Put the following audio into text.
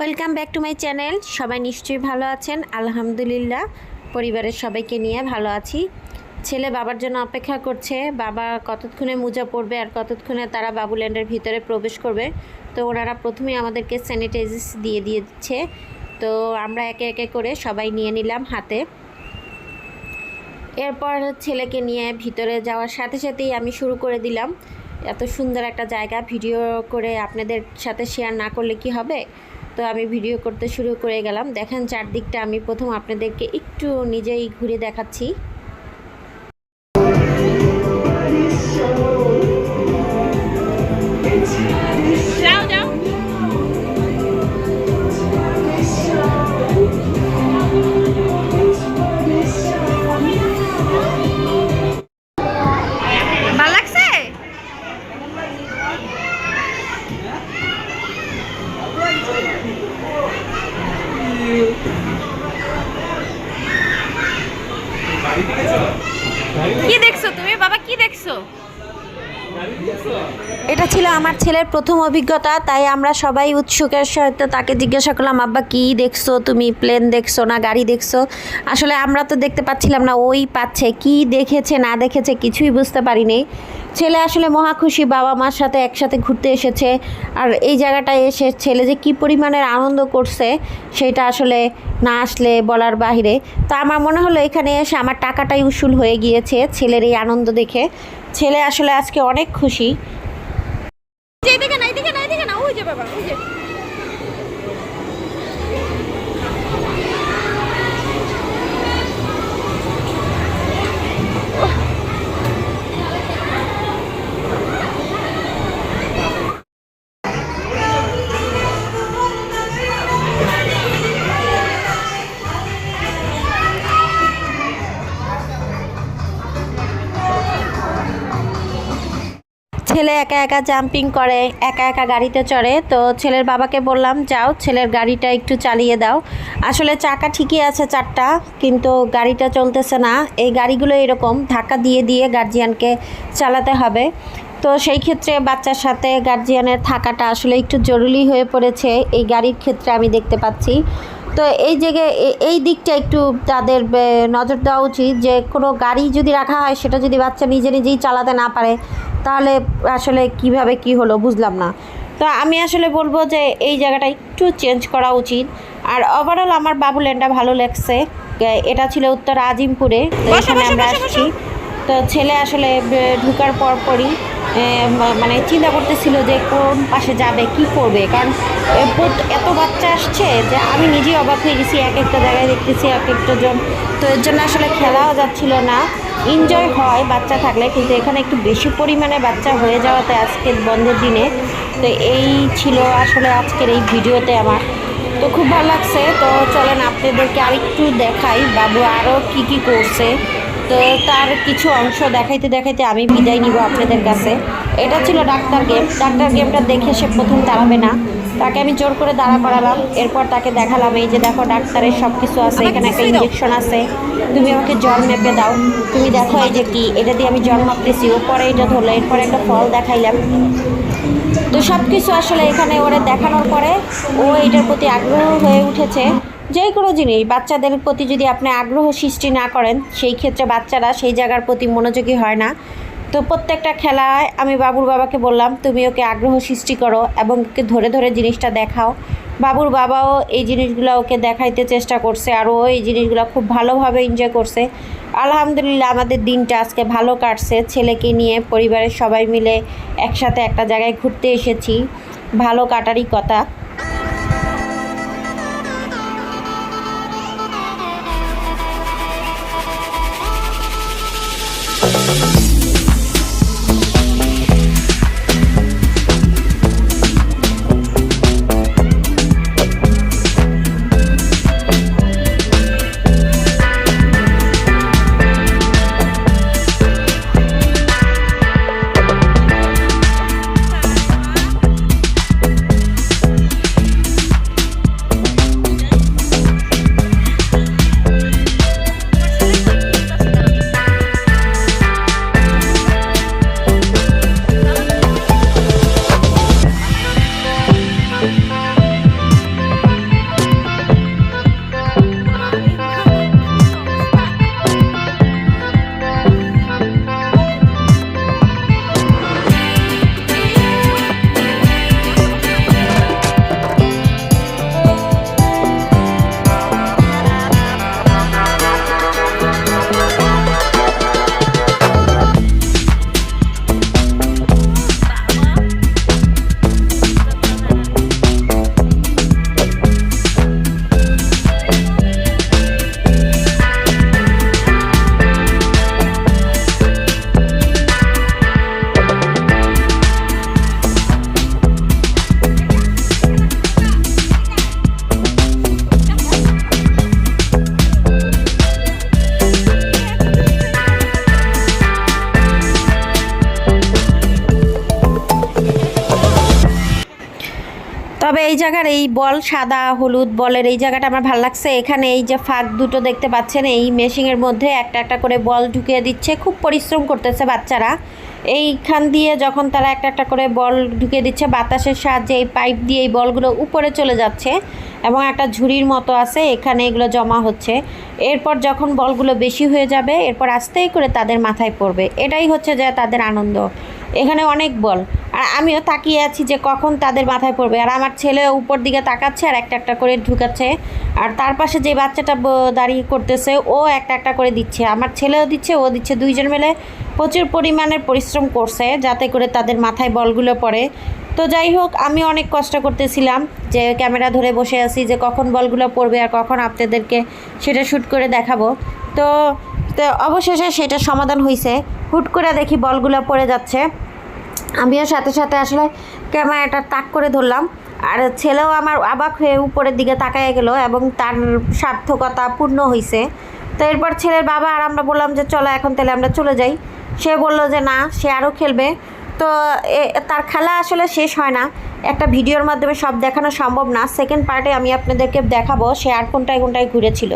Welcome back to my channel. সবাই নিশ্চয়ই ভালো আছেন। আলহামদুলিল্লাহ পরিবারের সবাইকে নিয়ে ভালো আছি। ছেলে বাবার জন্য অপেক্ষা করছে, বাবা কতক্ষণে মোজা পরবে আর কতক্ষণে তারা বাবুল্যান্ডের ভিতরে প্রবেশ করবে। তো ওনারা প্রথমেই আমাদেরকে স্যানিটাইজার দিয়ে দিচ্ছে। তো আমরা একে একে করে সবাই নিয়ে নিলাম হাতে। এরপর ছেলেকে নিয়ে ভিতরে যাওয়ার সাথে সাথেই আমি শুরু করে দিলাম। এত সুন্দর একটা জায়গা ভিডিও করে আপনাদের সাথে শেয়ার না করলে কি হবে। তো আমি ভিডিও করতে শুরু করে গেলাম। দেখেন চারদিকটা আমি প্রথম আপনাদেরকে একটু নিজেই ঘুরে দেখাচ্ছি। কি দেখছো তুমি বাবা, কি দেখছো? এটা ছিল আমার ছেলের প্রথম অভিজ্ঞতা, তাই আমরা সবাই উৎসুকের সাথে তাকে জিজ্ঞাসা করলাম, আব্বা কি দেখছো তুমি? প্লেন দেখছো না গাড়ি দেখছো? আসলে আমরা তো দেখতে পাচ্ছিলাম না, ওই পাচ্ছে। কি দেখেছে না দেখেছে কিছুই বুঝতে পারিনি। ছেলে আসলে মহা খুশি, বাবা মার সাথে একসাথে ঘুরতে এসেছে। আর এই জায়গাটায় এসে ছেলে যে কী পরিমাণের আনন্দ করছে সেটা আসলে না আসলে বলার বাহিরে। তো আমার মনে হলো এখানে এসে আমার টাকাটাই উসুল হয়ে গিয়েছে ছেলের এই আনন্দ দেখে। ছেলে আসলে আজকে অনেক খুশি। ছেলে একা একা জাম্পিং করে, একা একা গাড়িতে চড়ে। তো ছেলের বাবাকে বললাম, যাও ছেলের গাড়িটা একটু চালিয়ে দাও। আসলে চাকা ঠিকই আছে চারটা, কিন্তু গাড়িটা চলতেছে না। এই গাড়িগুলো এরকম ধাক্কা দিয়ে দিয়ে গার্জিয়ানকে চালাতে হবে। তো সেই ক্ষেত্রে বাচ্চার সাথে গার্জিয়ানের থাকাটা আসলে একটু জরুরি হয়ে পড়েছে এই গাড়ির ক্ষেত্রে, আমি দেখতে পাচ্ছি। তো এই জায়গায় এই দিকটা একটু তাদের নজর দেওয়া উচিত, যে কোনো গাড়ি যদি রাখা হয় সেটা যদি বাচ্চা নিজে নিজেই চালাতে না পারে তাহলে আসলে কিভাবে কি হলো বুঝলাম না। তো আমি আসলে বলবো যে এই জায়গাটা একটু চেঞ্জ করা উচিত। আর ওভারঅল আমার বাবুল্যান্ডটা ভালো লাগছে। এটা ছিল উত্তর আজিমপুরে, তো এখানে আমরা আসছি। তো ছেলে আসলে ঢুকার পরপরই মানে চিন্তা করতেছিল যে কোন পাশে যাবে, কি করবে, কারণ এত বাচ্চা আসছে যে আমি নিজেই অবাক হয়ে গেছি। এক একটা জায়গায় দেখতেছি এক একটা জন। তো এর জন্য আসলে খেলাও যাচ্ছিল না। এনজয় হয় বাচ্চা থাকলে, কিন্তু এখানে একটু বেশি পরিমাণে বাচ্চা হয়ে যাওয়াতে আজকের বন্ধের দিনে। তো এই ছিল আসলে আজকের এই ভিডিওতে আমার। তো খুব ভালো লাগছে। তো চলেন আপনাদেরকে আরেকটু দেখাই বাবু আরও কি কি করছে। তো তার কিছু অংশ দেখাইতে দেখাইতে আমি বিদায় নিব আপনাদের কাছে। এটা ছিল ডাক্তার গেম। ডাক্তার গেমটা দেখে সে প্রথম দাঁড়াবে না, তাকে আমি জোর করে দাঁড়া করালাম। এরপর তাকে দেখালাম, এই যে দেখো ডাক্তারের সব কিছু আছে, এখানে একটা ইঞ্জেকশন আছে, তুমি আমাকে জ্বর মেপে দাও। তুমি দেখো এই যে কি, এটা দিয়ে আমি জ্বর মাপতেছি। ওপরে এটা ধরলো, এরপরে একটা ফল দেখাইলাম। তো সব কিছু আসলে এখানে ওরা দেখানোর পরে ও এটার প্রতি আগ্রহ হয়ে উঠেছে। যে কোনো জিনিস বাচ্চাদের প্রতি যদি আপনি আগ্রহ সৃষ্টি না করেন, সেই ক্ষেত্রে বাচ্চারা সেই জায়গার প্রতি মনোযোগী হয় না। তো প্রত্যেকটা খেলায় আমি বাবুর বাবাকে বললাম, তুমি ওকে আগ্রহ সৃষ্টি করো এবং ওকে ধরে ধরে জিনিসটা দেখাও। বাবুর বাবাও এই জিনিসগুলো ওকে দেখাইতে চেষ্টা করছে, আর ও এই জিনিসগুলো খুব ভালোভাবে এনজয় করছে। আলহামদুলিল্লাহ আমাদের দিনটা আজকে ভালো কাটছে। ছেলেকে নিয়ে পরিবারের সবাই মিলে একসাথে একটা জায়গায় ঘুরতে এসেছি, ভালো কাটারই কথা। জায়গার এই বল সাদা হলুদ বলের এই জায়গাটা আমার ভালো লাগছে। এখানে এই যে ফাঁক দুটো দেখতে পাচ্ছেন, এই মেশিনের মধ্যে একটা একটা করে বল ঢুকিয়ে দিচ্ছে। খুব পরিশ্রম করতেছে বাচ্চারা। এইখান দিয়ে যখন তারা একটা একটা করে বল ঢুকিয়ে দিচ্ছে, বাতাসের সাহায্যে এই পাইপ দিয়ে এই বলগুলো উপরে চলে যাচ্ছে এবং একটা ঝুড়ির মতো আছে, এখানে এগুলো জমা হচ্ছে। এরপর যখন বলগুলো বেশি হয়ে যাবে, এরপর আস্তেই করে তাদের মাথায় পড়বে। এটাই হচ্ছে যে তাদের আনন্দ। এখানে অনেক বল, আর আমিও তাকিয়ে আছি যে কখন তাদের মাথায় পড়বে। আর আমার ছেলে উপর দিকে তাকাচ্ছে আর একটা একটা করে ঢুকাচ্ছে, আর তার পাশে যে বাচ্চাটা দাঁড়িয়ে করতেছে ও একটা একটা করে দিচ্ছে। আমার ছেলেও দিচ্ছে, ও দিচ্ছে, দুইজন মিলে প্রচুর পরিমাণের পরিশ্রম করছে যাতে করে তাদের মাথায় বলগুলো পড়ে। তো যাই হোক, আমি অনেক কষ্ট করতেছিলাম যে ক্যামেরা ধরে বসে আছি যে কখন বলগুলো পড়বে আর কখন আপনাদেরকে সেটা শ্যুট করে দেখাবো। তো তো অবশেষে সেটা সমাধান হয়েছে। হুট করে দেখি বলগুলো পড়ে যাচ্ছে, আমিও সাথে সাথে আসলে ক্যামেরাটা তাক করে ধরলাম। আর ছেলেও আমার অবাক হয়ে উপরের দিকে তাকায় গেল এবং তার সার্থকতা পূর্ণ হয়েছে। তো এরপর ছেলের বাবা আর আমরা বললাম যে চলো এখন তাহলে আমরা চলে যাই। সে বলল যে না, সে আরও খেলবে। তো তার খেলা আসলে শেষ হয় না, একটা ভিডিওর মাধ্যমে সব দেখানো সম্ভব না। সেকেন্ড পার্টে আমি আপনাদেরকে দেখাবো সে আর কোনটায় কোনটায় ঘুরেছিল।